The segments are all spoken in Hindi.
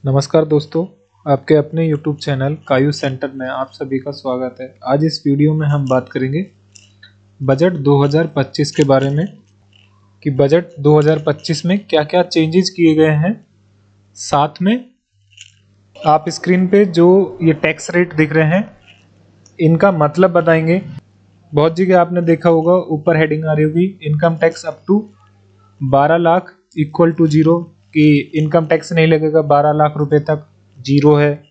नमस्कार दोस्तों, आपके अपने YouTube चैनल कायू सेंटर में आप सभी का स्वागत है। आज इस वीडियो में हम बात करेंगे बजट 2025 के बारे में कि बजट 2025 में क्या-क्या चेंजेस किए गए हैं। साथ में आप स्क्रीन पे जो ये टैक्स रेट दिख रहे हैं इनका मतलब बताएंगे। बहुत जगह आपने देखा होगा ऊपर हेडिंग आ रही होगी income tax up to 12 lakh equal to zero कि इनकम टैक्स नहीं लगेगा 12 लाख रुपए तक जीरो है,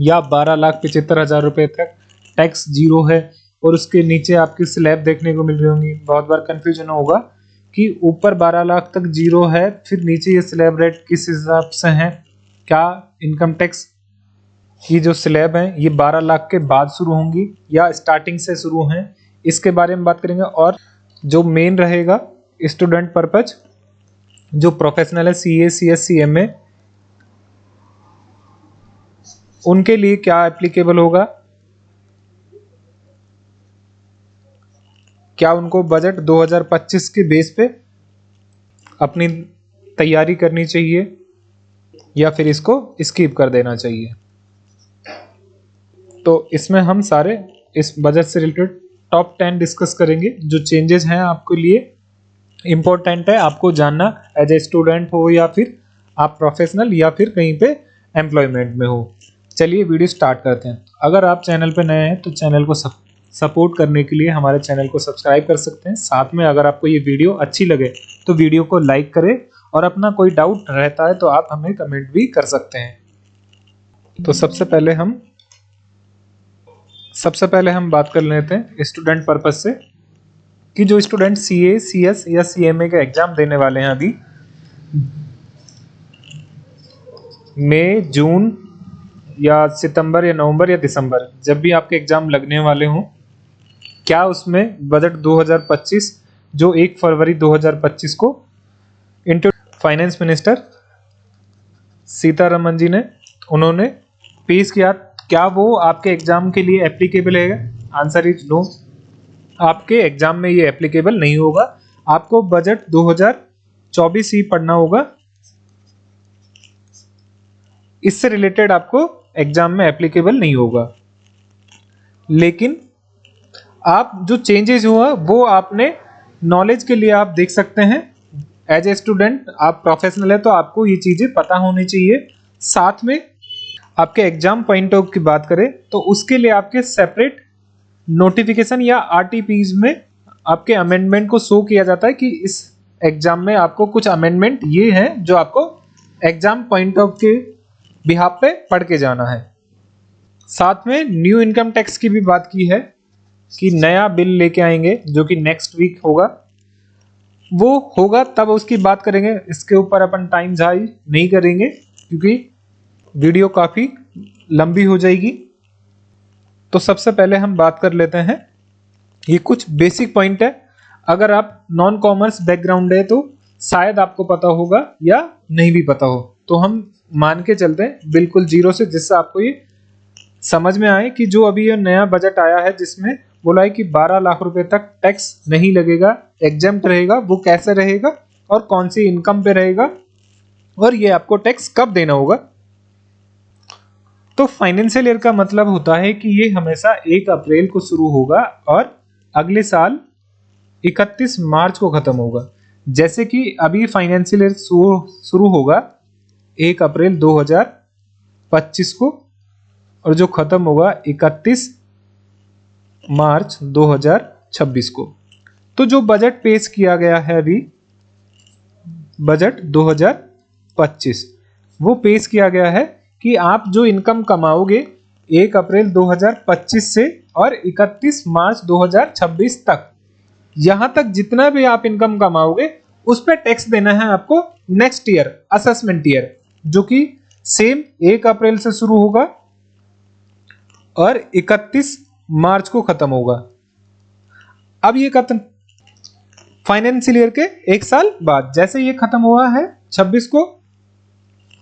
या 12,75,000 रुपए तक टैक्स जीरो है। और उसके नीचे आपकी स्लैब देखने को मिल रही होंगी। बहुत बार कंफ्यूजन होगा कि ऊपर 12 लाख तक जीरो है, फिर नीचे ये स्लैब रेट किस हिसाब से है। क्या इनकम टैक्स की जो स्लैब है ये 12 लाख के बाद शुरू होंगी या स्टार्टिंग से शुरू हैं, इसके बारे में बात करेंगे। और जो मेन रहेगा स्टूडेंट पर्पज, जो प्रोफेशनल है सीए, सीएस, सीएमए, उनके लिए क्या एप्लीकेबल होगा, क्या उनको बजट 2025 के बेस पे अपनी तैयारी करनी चाहिए या फिर इसको स्किप कर देना चाहिए। तो इसमें हम सारे इस बजट से रिलेटेड टॉप 10 डिस्कस करेंगे। जो चेंजेस हैं आपके लिए इम्पोर्टेंट है आपको जानना, एज ए स्टूडेंट हो या फिर आप प्रोफेशनल या फिर कहीं पे एम्प्लॉयमेंट में हो। चलिए वीडियो स्टार्ट करते हैं। अगर आप चैनल पे नए हैं तो चैनल को सपोर्ट करने के लिए हमारे चैनल को सब्सक्राइब कर सकते हैं। साथ में अगर आपको ये वीडियो अच्छी लगे तो वीडियो को लाइक करें और अपना कोई डाउट रहता है तो आप हमें कमेंट भी कर सकते हैं। तो सबसे पहले हम बात कर लेते हैं स्टूडेंट पर्पज से कि जो स्टूडेंट सीए, सीएस या सीएमए का एग्जाम देने वाले हैं अभी मई, जून या सितंबर या नवंबर या दिसंबर, जब भी आपके एग्जाम लगने वाले हों, क्या उसमें बजट 2025 जो 1 फरवरी 2025 को फाइनेंस मिनिस्टर सीतारमन जी ने उन्होंने पेश किया, क्या वो आपके एग्जाम के लिए एप्लीकेबल है? Answer is no. आपके एग्जाम में ये एप्लीकेबल नहीं होगा। आपको बजट 2024 ही पढ़ना होगा। इससे रिलेटेड आपको एग्जाम में एप्लीकेबल नहीं होगा। लेकिन आप जो चेंजेस हुआ वो आपने नॉलेज के लिए आप देख सकते हैं। एज ए स्टूडेंट आप प्रोफेशनल है तो आपको ये चीजें पता होनी चाहिए। साथ में आपके एग्जाम पॉइंट ऑफ की बात करें तो उसके लिए आपके सेपरेट नोटिफिकेशन या आरटीपीज में आपके अमेंडमेंट को शो किया जाता है कि इस एग्जाम में आपको कुछ अमेंडमेंट ये हैं जो आपको एग्जाम पॉइंट ऑफ के बिहाफ पे पढ़ के जाना है। साथ में न्यू इनकम टैक्स की भी बात की है कि नया बिल लेके आएंगे जो कि नेक्स्ट वीक होगा। वो होगा तब उसकी बात करेंगे। इसके ऊपर अपन टाइम जारी नहीं करेंगे क्योंकि वीडियो काफी लंबी हो जाएगी। तो सबसे पहले हम बात कर लेते हैं, ये कुछ बेसिक पॉइंट है। अगर आप नॉन कॉमर्स बैकग्राउंड है तो शायद आपको पता होगा या नहीं भी पता हो, तो हम मान के चलते हैं बिल्कुल जीरो से, जिससे आपको ये समझ में आए कि जो अभी ये नया बजट आया है जिसमें बोला है कि 12 लाख रुपए तक टैक्स नहीं लगेगा, एग्जेम्प्ट रहेगा, वो कैसे रहेगा और कौन सी इनकम पे रहेगा और ये आपको टैक्स कब देना होगा। तो फाइनेंशियल ईयर का मतलब होता है कि ये हमेशा 1 अप्रैल को शुरू होगा और अगले साल 31 मार्च को खत्म होगा। जैसे कि अभी फाइनेंशियल ईयर शुरू होगा 1 अप्रैल 2025 को और जो खत्म होगा 31 मार्च 2026 को। तो जो बजट पेश किया गया है अभी बजट 2025, वो पेश किया गया है कि आप जो इनकम कमाओगे 1 अप्रैल 2025 से और 31 मार्च 2026 तक, यहां तक जितना भी आप इनकम कमाओगे उस पर टैक्स देना है आपको नेक्स्ट ईयर, असेसमेंट ईयर, जो कि सेम 1 अप्रैल से शुरू होगा और 31 मार्च को खत्म होगा। अब ये खत्म फाइनेंशियल ईयर के 1 साल बाद, जैसे ये खत्म हुआ है 26 को,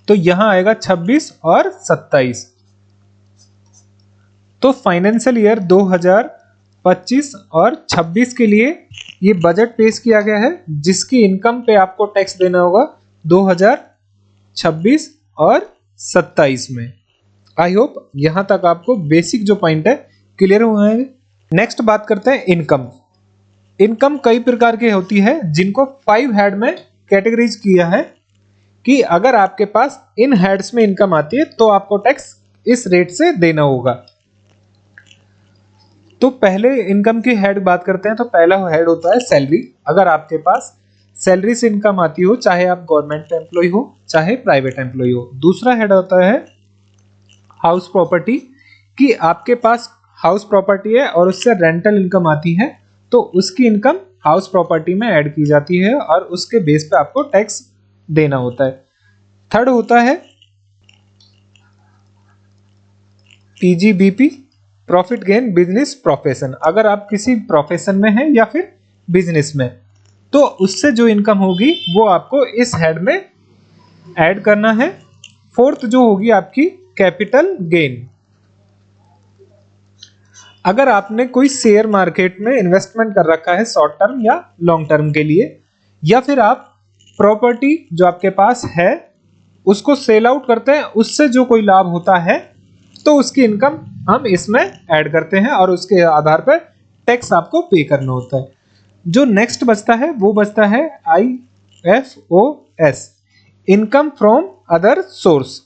तो यहां आएगा 26 और 27। तो फाइनेंशियल ईयर 2025 और 26 के लिए ये बजट पेश किया गया है जिसकी इनकम पे आपको टैक्स देना होगा 2026 और 2027 में। आई होप यहां तक आपको बेसिक जो पॉइंट है क्लियर हुआ है। नेक्स्ट बात करते हैं इनकम। इनकम कई प्रकार की होती है जिनको 5 हेड में कैटेगराइज किया है कि अगर आपके पास इन हेड्स में इनकम आती है तो आपको टैक्स इस रेट से देना होगा। तो पहले इनकम की हेड बात करते हैं तो पहला हेड होता है सैलरी। अगर आपके पास सैलरी से इनकम आती हो, चाहे आप गवर्नमेंट एम्प्लॉय हो चाहे प्राइवेट एम्प्लॉय हो। दूसरा हेड होता है हाउस प्रॉपर्टी, कि आपके पास हाउस प्रॉपर्टी है और उससे रेंटल इनकम आती है तो उसकी इनकम हाउस प्रॉपर्टी में ऐड की जाती है और उसके बेस पे आपको टैक्स देना होता है। थर्ड होता है PGBP, profit gain business profession. अगर आप किसी प्रोफेशन में हैं या फिर बिजनेस में तो उससे जो इनकम होगी वो आपको इस हेड में ऐड करना है। फोर्थ जो होगी आपकी कैपिटल गेन। अगर आपने कोई शेयर मार्केट में इन्वेस्टमेंट कर रखा है शॉर्ट टर्म या लॉन्ग टर्म के लिए, या फिर आप प्रॉपर्टी जो आपके पास है उसको सेल आउट करते हैं, उससे जो कोई लाभ होता है तो उसकी इनकम हम इसमें ऐड करते हैं और उसके आधार पर टैक्स आपको पे करना होता है। जो नेक्स्ट बचता है वो बचता है IFOS, income from other source.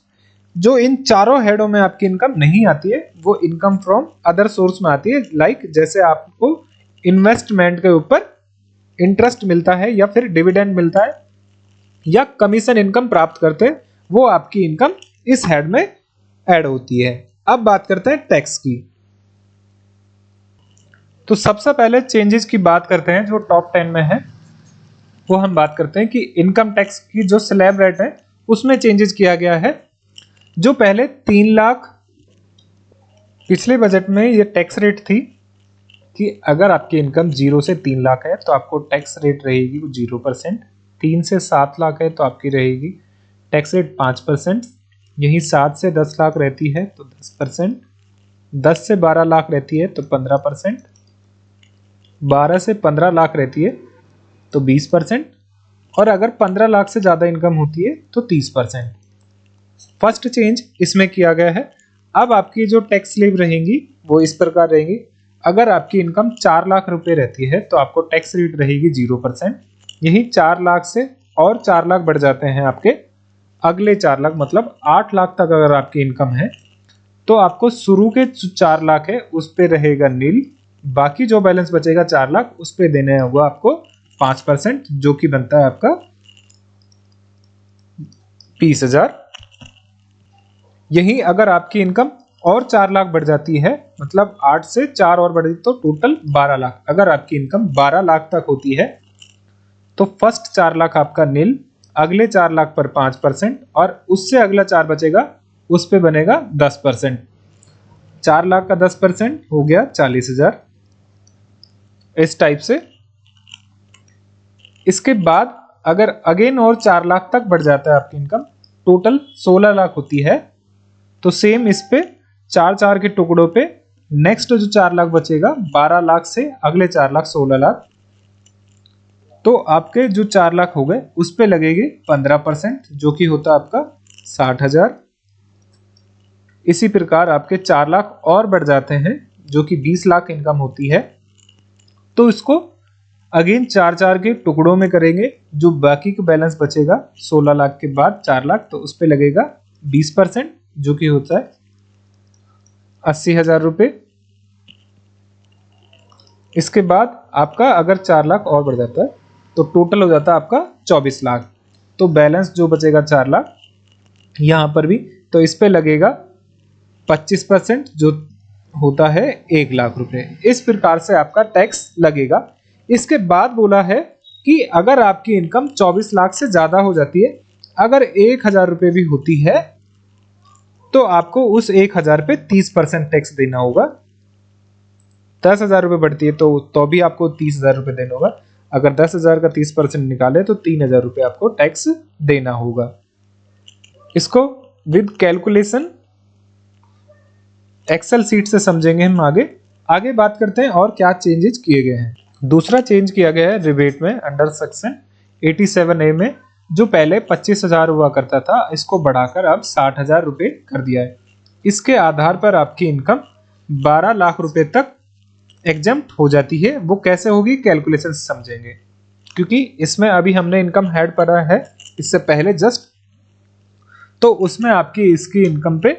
जो इन चारों हेडों में आपकी इनकम नहीं आती है वो इनकम फ्रॉम अदर सोर्स में आती है। लाइक जैसे आपको इन्वेस्टमेंट के ऊपर इंटरेस्ट मिलता है या फिर डिविडेंड मिलता है या कमीशन इनकम प्राप्त करते हैं, वो आपकी इनकम इस हेड में ऐड होती है। अब बात करते हैं टैक्स की। तो सबसे पहले चेंजेस की बात करते हैं जो टॉप 10 में है। वो हम बात करते हैं कि इनकम टैक्स की जो स्लैब रेट है उसमें चेंजेस किया गया है। जो पहले 3 लाख, पिछले बजट में ये टैक्स रेट थी कि अगर आपकी इनकम 0 से 3 लाख है तो आपको टैक्स रेट रहेगी वो 0%। 3 से 7 लाख है तो आपकी रहेगी टैक्स रेट 5%। यही 7 से 10 लाख रहती है तो 10%। 10 से 12 लाख रहती है तो 15%। 12 से 15 लाख रहती है तो 20%। और अगर 15 लाख से ज़्यादा इनकम होती है तो 30%। फर्स्ट चेंज इसमें किया गया है। अब आपकी जो टैक्स स्लैब रहेंगी वो इस प्रकार रहेंगी। अगर आपकी इनकम 4 लाख रुपए रहती है तो आपको टैक्स रेट रहेगी 0%। यही 4 लाख से और 4 लाख बढ़ जाते हैं आपके अगले 4 लाख, मतलब 8 लाख तक अगर आपकी इनकम है तो आपको शुरू के 4 लाख है उस पे रहेगा नील। बाकी जो बैलेंस बचेगा 4 लाख उस पे देने होगा आपको 5%, जो कि बनता है आपका 20,000। यही अगर आपकी इनकम और 4 लाख बढ़ जाती है, मतलब 8 से 4 और बढ़ी तो टोटल 12 लाख। अगर आपकी इनकम 12 लाख तक होती है तो फर्स्ट 4 लाख आपका नील, अगले 4 लाख पर 5% और उससे अगला 4 बचेगा उस पे बनेगा 10%। 4 लाख का 10% हो गया 40,000। इस टाइप से। इसके बाद अगर अगेन और 4 लाख तक बढ़ जाता है आपकी इनकम, टोटल 16 लाख होती है, तो सेम इस पे 4 के टुकड़ों पे नेक्स्ट जो 4 लाख बचेगा 12 लाख से अगले 4 लाख 16 लाख, तो आपके जो 4 लाख हो गए उस पे लगेगी 15%, जो कि होता है आपका 60,000। इसी प्रकार आपके 4 लाख और बढ़ जाते हैं जो कि 20 लाख इनकम होती है, तो इसको अगेन 4 के टुकड़ों में करेंगे। जो बाकी का बैलेंस बचेगा 16 लाख के बाद 4 लाख, तो उस पे लगेगा 20%, जो कि होता है 80,000 रुपये। इसके बाद आपका अगर 4 लाख और बढ़ जाता है तो टोटल हो जाता है आपका 24 लाख। तो बैलेंस जो बचेगा 4 लाख यहाँ पर भी, तो इस पे लगेगा 25%, जो होता है 1 लाख रुपए। इस प्रकार से आपका टैक्स लगेगा। इसके बाद बोला है कि अगर आपकी इनकम 24 लाख से ज्यादा हो जाती है, अगर 1,000 रुपये भी होती है तो आपको उस 1,000 पे 30% टैक्स देना होगा। 10,000 रुपये बढ़ती है तो भी आपको 30,000 रुपये देना होगा। अगर 10,000 का 30% निकाले तो 3,000 रुपये आपको टैक्स देना होगा। इसको विद कैलकुलेशन एक्सेल सीट से समझेंगे हम आगे बात करते हैं और क्या चेंजेस किए गए हैं। दूसरा चेंज किया गया है रिबेट में अंडर सेक्शन 87A में। जो पहले 25,000 हुआ करता था, इसको बढ़ाकर अब 60,000 रुपये कर दिया है। इसके आधार पर आपकी इनकम 12 लाख रुपए तक एग्जम्प्ट हो जाती है। वो कैसे होगी, कैलकुलेशन समझेंगे, क्योंकि इसमें अभी हमने इनकम हेड पढ़ा है इससे पहले जस्ट, तो उसमें आपकी इसकी इनकम पे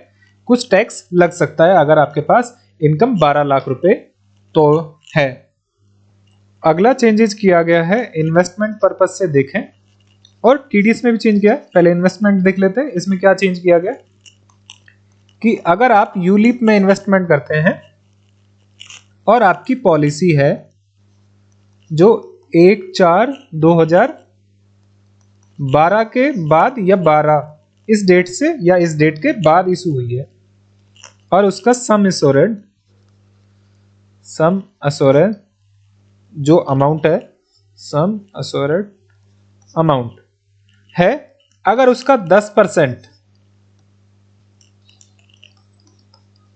कुछ टैक्स लग सकता है अगर आपके पास इनकम 12 लाख रुपए तो है। अगला चेंजेस किया गया है इन्वेस्टमेंट पर्पज से देखें, और टीडीएस में भी चेंज किया है। पहले इन्वेस्टमेंट देख लेते हैं, इसमें क्या चेंज किया गया कि अगर आप यूलिप में इन्वेस्टमेंट करते हैं और आपकी पॉलिसी है जो 1/4/2012 के बाद या 12 इस डेट से या इस डेट के बाद इशू हुई है, और उसका सम एश्योरेंस जो अमाउंट है, सम एश्योर्ड अमाउंट है, अगर उसका 10%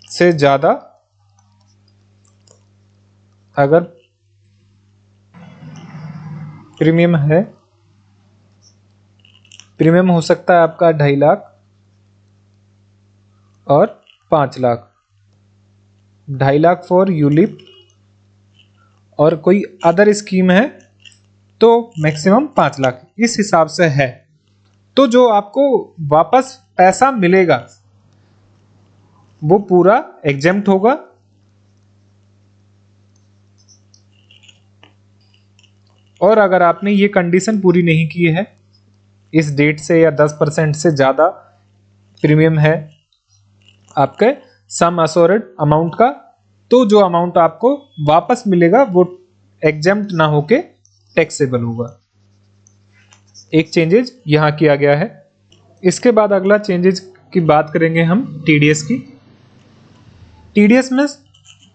से ज्यादा अगर प्रीमियम है, प्रीमियम हो सकता है आपका 2.5 लाख और 5 लाख, 2.5 लाख फॉर यूलिप और कोई अदर स्कीम है तो मैक्सिमम 5 लाख, इस हिसाब से है। तो जो आपको वापस पैसा मिलेगा वो पूरा एग्जेम्प्ट होगा। और अगर आपने ये कंडीशन पूरी नहीं की है, इस डेट से या 10% से ज्यादा प्रीमियम है आपके सम एश्योर्ड अमाउंट का, तो जो अमाउंट आपको वापस मिलेगा वो एग्जेम्प्ट ना होके टैक्सेबल होगा। एक चेंजेज यहां किया गया है। इसके बाद अगला चेंजेज की बात करेंगे हम टीडीएस की। टीडीएस में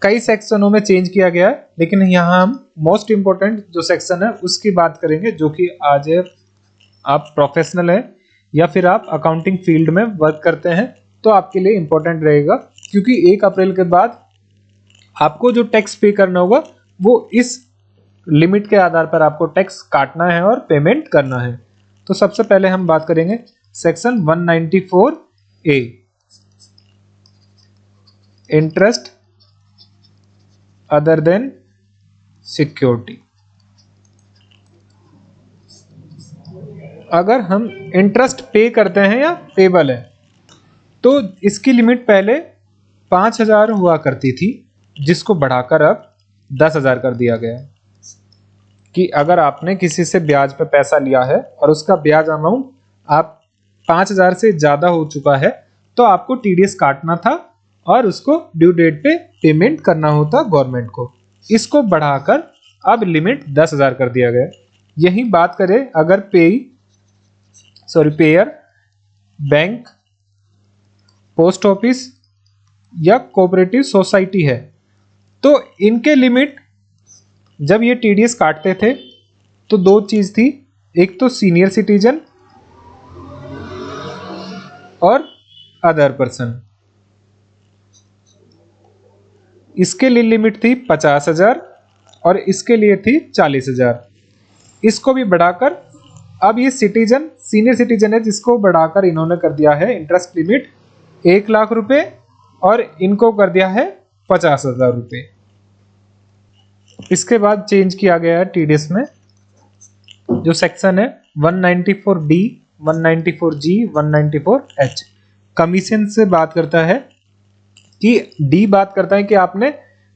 कई सेक्शनों में चेंज किया गया है, लेकिन यहाँ हम मोस्ट इंपोर्टेंट जो सेक्शन है उसकी बात करेंगे, जो कि आज आप प्रोफेशनल है या फिर आप अकाउंटिंग फील्ड में वर्क करते हैं तो आपके लिए इंपॉर्टेंट रहेगा, क्योंकि 1 अप्रैल के बाद आपको जो टैक्स पे करना होगा वो इस लिमिट के आधार पर आपको टैक्स काटना है और पेमेंट करना है। तो सबसे पहले हम बात करेंगे section 194A, interest other than security. अगर हम इंटरेस्ट पे करते हैं या पेबल है तो इसकी लिमिट पहले 5,000 हुआ करती थी, जिसको बढ़ाकर अब 10,000 कर दिया गया है। कि अगर आपने किसी से ब्याज पे पैसा लिया है और उसका ब्याज अमाउंट आप 5,000 से ज्यादा हो चुका है तो आपको टीडीएस काटना था और उसको ड्यू डेट पे पेमेंट करना होता गवर्नमेंट को। इसको बढ़ाकर अब लिमिट 10,000 कर दिया गया। यही बात करें अगर पेयर बैंक, पोस्ट ऑफिस या कोऑपरेटिव सोसाइटी है तो इनके लिमिट जब ये टीडीएस काटते थे तो 2 चीज थी, एक तो सीनियर सिटीजन और अदर पर्सन। इसके लिए लिमिट थी 50,000 और इसके लिए थी 40,000। इसको भी बढ़ाकर अब ये सीनियर सिटीजन है जिसको बढ़ाकर इन्होंने कर दिया है इंटरेस्ट लिमिट 1 लाख रुपए और इनको कर दिया है 50,000 रुपए। इसके बाद चेंज किया गया है टीडीएस में जो सेक्शन है 194D, 194G, 194H। कमीशन से बात करता है कि डी बात करता है कि आपने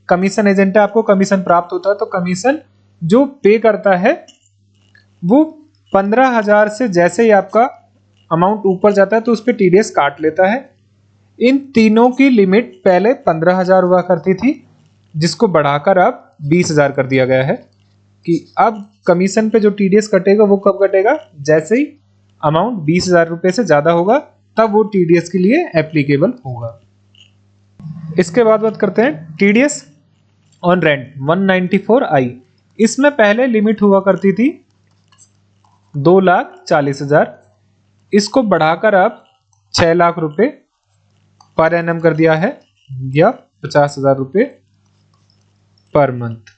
कमीशन एजेंट है, आपको कमीशन प्राप्त होता है, तो कमीशन जो पे करता है वो 15,000 से जैसे ही आपका अमाउंट ऊपर जाता है तो उस पर टीडीएस काट लेता है। इन तीनों की लिमिट पहले 15,000 हुआ करती थी, जिसको बढ़ाकर अब 20,000 कर दिया गया है। कि अब कमीशन पे जो टीडीएस कटेगा वो कब कटेगा, जैसे ही अमाउंट 20,000 रुपए से ज्यादा होगा तब वो टीडीएस के लिए एप्लीकेबल होगा। इसके बाद बात करते हैं टीडीएस ऑन रेंट 194I। इसमें पहले लिमिट हुआ करती थी 2,40,000, इसको बढ़ाकर अब 6 लाख रुपए पर एनम कर दिया है या 50,000 रुपए पर मंथ।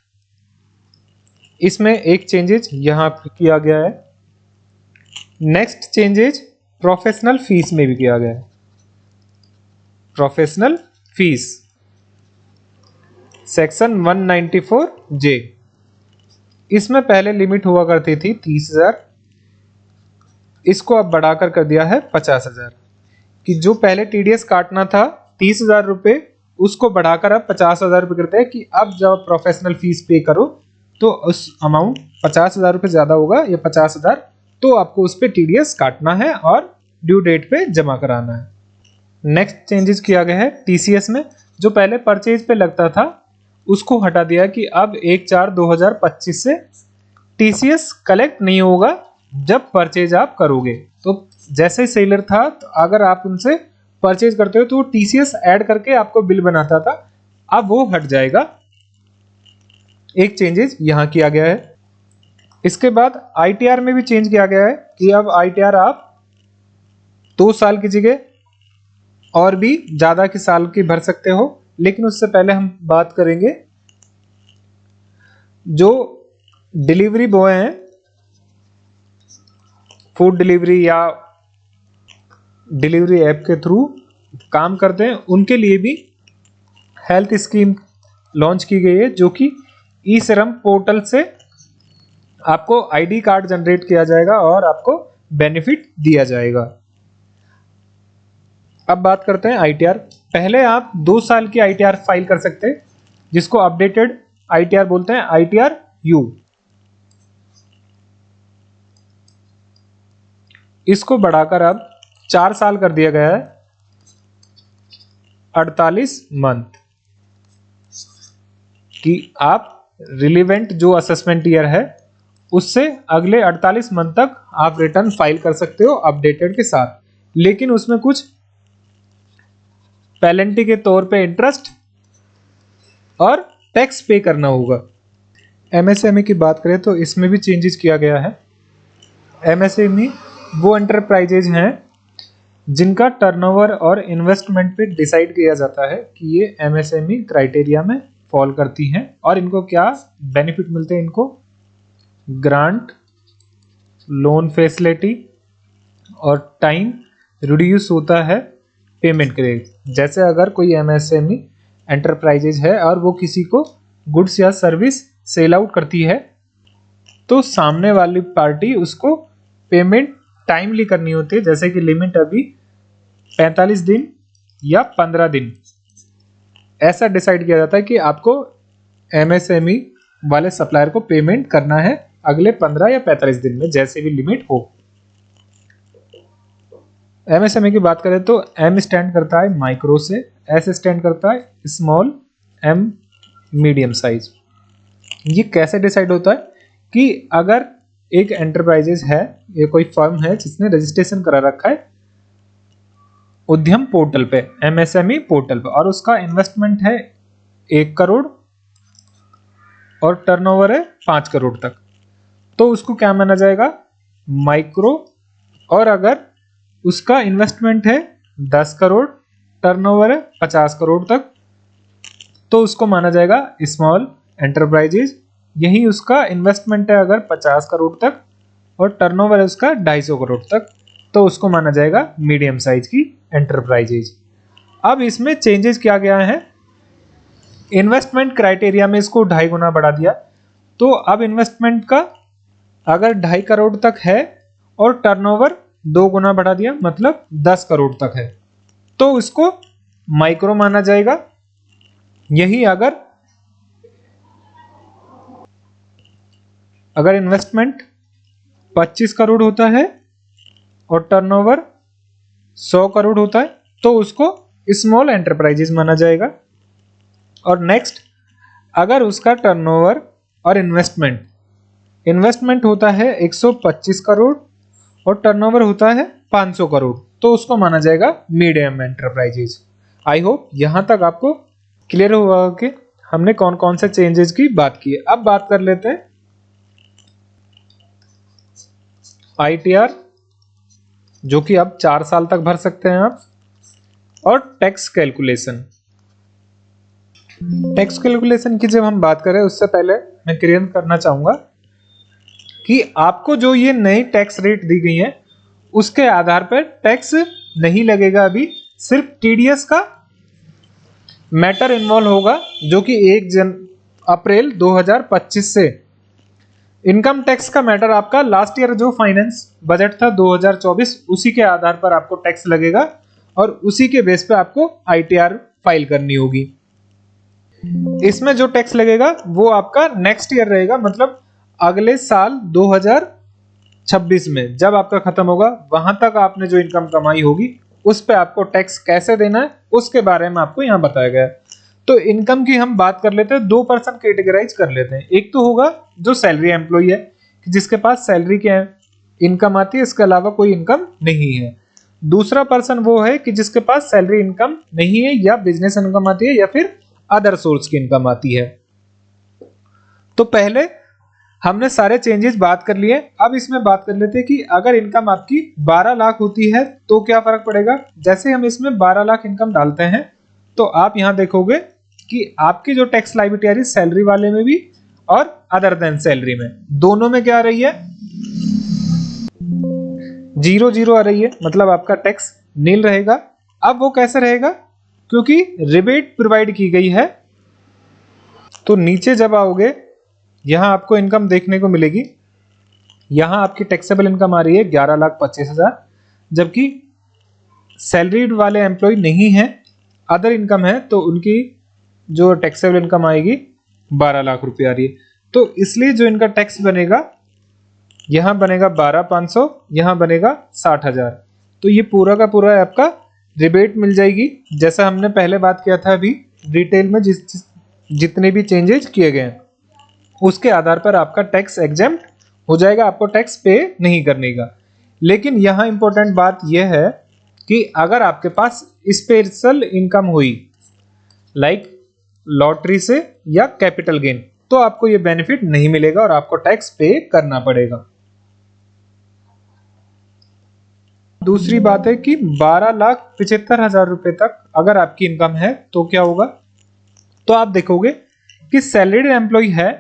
इसमें एक चेंजेस यहां किया गया है नेक्स्ट चेंजेज प्रोफेशनल फीस में भी किया गया है। प्रोफेशनल फीस सेक्शन 194 जे, इसमें पहले लिमिट हुआ करती थी 30,000, इसको अब बढ़ाकर कर दिया है 50,000, कि जो पहले टीडीएस काटना था 30,000 रुपये, उसको बढ़ाकर अब 50,000 रुपये करते हैं कि अब जब प्रोफेशनल फीस पे करो तो उस अमाउंट 50,000 रुपये ज़्यादा होगा या 50,000, तो आपको उस पर टीडीएस काटना है और ड्यू डेट पे जमा कराना है। नेक्स्ट चेंजेस किया गया है टीसीएस में, जो पहले परचेज पे लगता था उसको हटा दिया कि अब 1/4/2025 से टीसीएस कलेक्ट नहीं होगा जब परचेज आप करोगे। तो जैसे सेलर था, तो अगर आप उनसे परचेज करते हो तो टीसीएस ऐड करके आपको बिल बनाता था, अब वो हट जाएगा। एक चेंजेस यहां किया गया है। इसके बाद आईटीआर में भी चेंज किया गया है कि अब आईटीआर आप 2 साल की जगह और भी ज्यादा के साल की भर सकते हो, लेकिन उससे पहले हम बात करेंगे जो डिलीवरी बॉय हैं, फूड डिलीवरी या डिलीवरी ऐप के थ्रू काम करते हैं, उनके लिए भी हेल्थ स्कीम लॉन्च की गई है, जो कि ई श्रम पोर्टल से आपको आईडी कार्ड जनरेट किया जाएगा और आपको बेनिफिट दिया जाएगा। अब बात करते हैं आईटीआर। पहले आप 2 साल की आईटीआर फाइल कर सकते हैं, जिसको अपडेटेड आईटीआर बोलते हैं, आईटीआर यू। इसको बढ़ाकर अब 4 साल कर दिया गया है, 48 मंथ, कि आप रिलेवेंट जो असेसमेंट ईयर है उससे अगले 48 मंथ तक आप रिटर्न फाइल कर सकते हो अपडेटेड के साथ, लेकिन उसमें कुछ पेनल्टी के तौर पे इंटरेस्ट और टैक्स पे करना होगा। एमएसएमई की बात करें तो इसमें भी चेंजेस किया गया है। एमएसएमई वो एंटरप्राइजेज हैं जिनका टर्नओवर और इन्वेस्टमेंट पे डिसाइड किया जाता है कि ये एमएसएमई क्राइटेरिया में फॉल करती हैं और इनको क्या बेनिफिट मिलते हैं। इनको ग्रांट, लोन फैसिलिटी और टाइम रिड्यूस होता है पेमेंट के लिए। जैसे अगर कोई एमएसएमई एंटरप्राइजेज है और वो किसी को गुड्स या सर्विस सेल आउट करती है, तो सामने वाली पार्टी उसको पेमेंट टाइमली करनी होती है। जैसे कि लिमिट अभी 45 दिन या 15 दिन ऐसा डिसाइड किया जाता है कि आपको एमएसएमई वाले सप्लायर को पेमेंट करना है अगले 15 या 45 दिन में, जैसे भी लिमिट हो। एमएसएमई की बात करें तो एम स्टैंड करता है माइक्रो से, एस स्टैंड करता है स्मॉल, एम मीडियम साइज। ये कैसे डिसाइड होता है कि अगर एक एंटरप्राइजेज है, ये कोई फर्म है जिसने रजिस्ट्रेशन करा रखा है उद्यम पोर्टल पे, एमएसएमई पोर्टल पे, और उसका इन्वेस्टमेंट है 1 करोड़ और टर्नओवर है 5 करोड़ तक, तो उसको क्या माना जाएगा, माइक्रो। और अगर उसका इन्वेस्टमेंट है 10 करोड़, टर्नओवर है 50 करोड़ तक, तो उसको माना जाएगा स्मॉल एंटरप्राइजेज। यही उसका इन्वेस्टमेंट है अगर 50 करोड़ तक और टर्नओवर है उसका 250 करोड़ तक, तो उसको माना जाएगा मीडियम साइज की एंटरप्राइजेज। अब इसमें चेंजेस किया गया है, इन्वेस्टमेंट क्राइटेरिया में इसको 2.5 गुना बढ़ा दिया। तो अब इन्वेस्टमेंट का अगर 2.5 करोड़ तक है और टर्नओवर 2 गुना बढ़ा दिया, मतलब 10 करोड़ तक है, तो उसको माइक्रो माना जाएगा। यही अगर इन्वेस्टमेंट 25 करोड़ होता है और टर्नओवर 100 करोड़ होता है, तो उसको स्मॉल एंटरप्राइजेज माना जाएगा। और नेक्स्ट, अगर उसका टर्नओवर और इन्वेस्टमेंट होता है 125 करोड़ और टर्नओवर होता है 500 करोड़, तो उसको माना जाएगा मीडियम एंटरप्राइजेज। आई होप यहां तक आपको क्लियर हुआ कि हमने कौन कौन से चेंजेस की बात की है। अब बात कर लेते हैं आईटीआर, जो कि अब 4 साल तक भर सकते हैं आप, और टैक्स कैलकुलेशन। टैक्स कैलकुलेशन की जब हम बात करें उससे पहले मैं क्लियर करना चाहूंगा कि आपको जो ये नई टैक्स रेट दी गई है उसके आधार पर टैक्स नहीं लगेगा। अभी सिर्फ टीडीएस का मैटर इन्वॉल्व होगा, जो कि 1 अप्रैल 2025 से। इनकम टैक्स का मैटर आपका लास्ट ईयर जो फाइनेंस बजट था 2024, उसी के आधार पर आपको टैक्स लगेगा और उसी के बेस पे आपको आईटीआर फाइल करनी होगी। इसमें जो टैक्स लगेगा वो आपका नेक्स्ट ईयर रहेगा, मतलब अगले साल 2026 में जब आपका खत्म होगा, वहां तक आपने जो इनकम कमाई होगी उस पे आपको टैक्स कैसे देना है उसके बारे में आपको यहां बताया गया है। तो इनकम की हम बात कर लेते हैं, 2% कैटेगराइज कर लेते हैं। एक तो होगा जो सैलरी एम्प्लॉय है, जिसके पास सैलरी क्या है, इनकम आती है, इसके अलावा कोई इनकम नहीं है। दूसरा पर्सन वो है कि जिसके पास सैलरी इनकम नहीं है या बिजनेस इनकम आती है या फिर अदर सोर्स की इनकम आती है। तो पहले हमने सारे चेंजेस बात कर लिए। अब इसमें बात कर लेते हैं कि अगर इनकम आपकी 12 लाख होती है तो क्या फर्क पड़ेगा। जैसे हम इसमें 12 लाख इनकम डालते हैं तो आप यहां देखोगे कि आपकी जो टैक्स लायबिलिटी आ रही है सैलरी वाले में भी और अदर देन सैलरी में, दोनों में क्या आ रही है, 0 आ रही है, मतलब आपका टैक्स नील रहेगा। अब वो कैसे रहेगा, क्योंकि रिबेट प्रोवाइड की गई है। तो नीचे जब आओगे यहां आपको इनकम देखने को मिलेगी, यहां आपकी टैक्सेबल इनकम आ रही है 11,25,000, जबकि सैलरीड वाले एम्प्लॉय नहीं है, अदर इनकम है, तो उनकी जो टैक्सेबल इनकम आएगी 12 लाख रुपए आ रही है। तो इसलिए जो इनका टैक्स बनेगा, यहां बनेगा 12,500, यहां बनेगा 60,000। तो ये पूरा का पूरा आपका रिबेट मिल जाएगी, जैसा हमने पहले बात किया था। अभी डिटेल में जितने भी चेंजेस किए गए हैं उसके आधार पर आपका टैक्स एग्जेम्प्ट हो जाएगा, आपको टैक्स पे नहीं करने का। लेकिन यहां इंपॉर्टेंट बात यह है कि अगर आपके पास स्पेशल इनकम हुई लाइक लॉटरी से या कैपिटल गेन, तो आपको यह बेनिफिट नहीं मिलेगा और आपको टैक्स पे करना पड़ेगा। दूसरी बात है कि 12,75,000 रुपए तक अगर आपकी इनकम है तो क्या होगा, तो आप देखोगे कि सैलरीड एम्प्लॉय है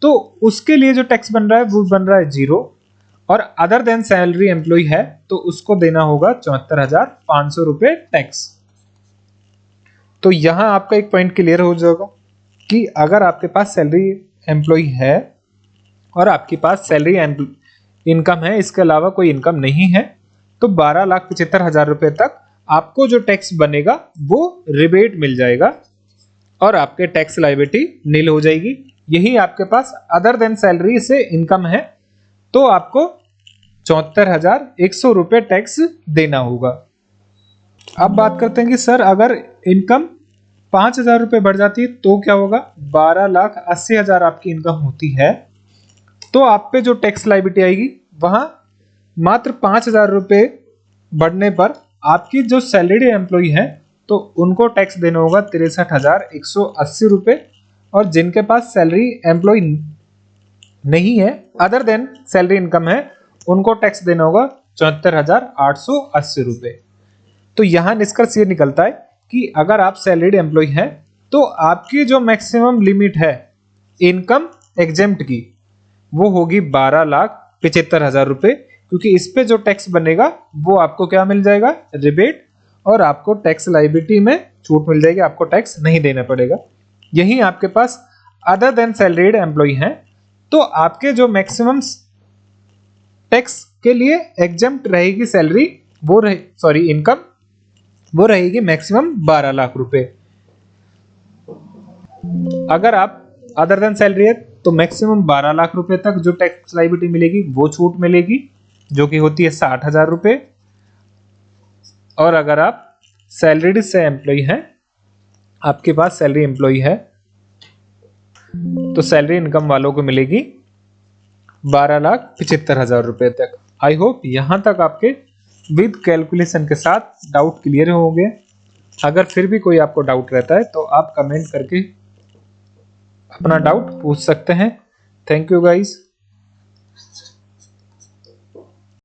तो उसके लिए जो टैक्स बन रहा है वो बन रहा है 0, और अदर देन सैलरी एम्प्लॉय है तो उसको देना होगा 74,500 रुपए टैक्स। तो यहां आपका एक पॉइंट क्लियर हो जाएगा कि अगर आपके पास सैलरी एम्प्लॉय है और आपके पास सैलरी इनकम है, इसके अलावा कोई इनकम नहीं है, तो 12,75,000 रुपए तक आपको जो टैक्स बनेगा वो रिबेट मिल जाएगा और आपके टैक्स लायबिलिटी नील हो जाएगी। यही आपके पास अदर देन सैलरी से इनकम है तो आपको 74,100 रुपए टैक्स देना होगा। अब बात करते हैं कि सर अगर इनकम 5,000 रुपए बढ़ जाती है तो क्या होगा। 12,80,000 आपकी इनकम होती है तो आप पे जो टैक्स लायबिलिटी आएगी वहां मात्र 5,000 रुपए बढ़ने पर आपकी जो सैलरीड एम्प्लॉय है तो उनको टैक्स देना होगा 63,180 रुपए, और जिनके पास सैलरी एम्प्लॉय नहीं है अदर देन सैलरी इनकम है उनको टैक्स देना होगा 74,880 रुपए। तो यहां निष्कर्ष ये निकलता है कि अगर आप सैलरीड एम्प्लॉय हैं तो आपकी जो मैक्सिमम लिमिट है इनकम एग्जेम्प्ट की वो होगी 12,75,000 रुपए, क्योंकि इस पे जो टैक्स बनेगा वो आपको क्या मिल जाएगा, रिबेट, और आपको टैक्स लायबिलिटी में छूट मिल जाएगी, आपको टैक्स नहीं देना पड़ेगा। यही आपके पास अदर देन सैलरीड एम्प्लॉय हैं तो आपके जो मैक्सिमम टैक्स के लिए एग्जेम्प्ट रहेगी सैलरी, वो इनकम वो रहेगी मैक्सिमम 12 लाख रुपए। अगर आप अदर देन सैलरी है तो मैक्सिमम 12 लाख रुपए तक जो टैक्स लायबिलिटी मिलेगी वो छूट मिलेगी, जो कि होती है 60,000 रुपए। और अगर आप सैलरीड से एम्प्लॉय हैं, आपके पास सैलरी एम्प्लॉय है, तो सैलरी इनकम वालों को मिलेगी 12,75,000 रुपए तक। आई होप यहां तक आपके विद कैलकुलेशन के साथ डाउट क्लियर हो गए। अगर फिर भी कोई आपको डाउट रहता है तो आप कमेंट करके अपना डाउट पूछ सकते हैं। Thank you guys.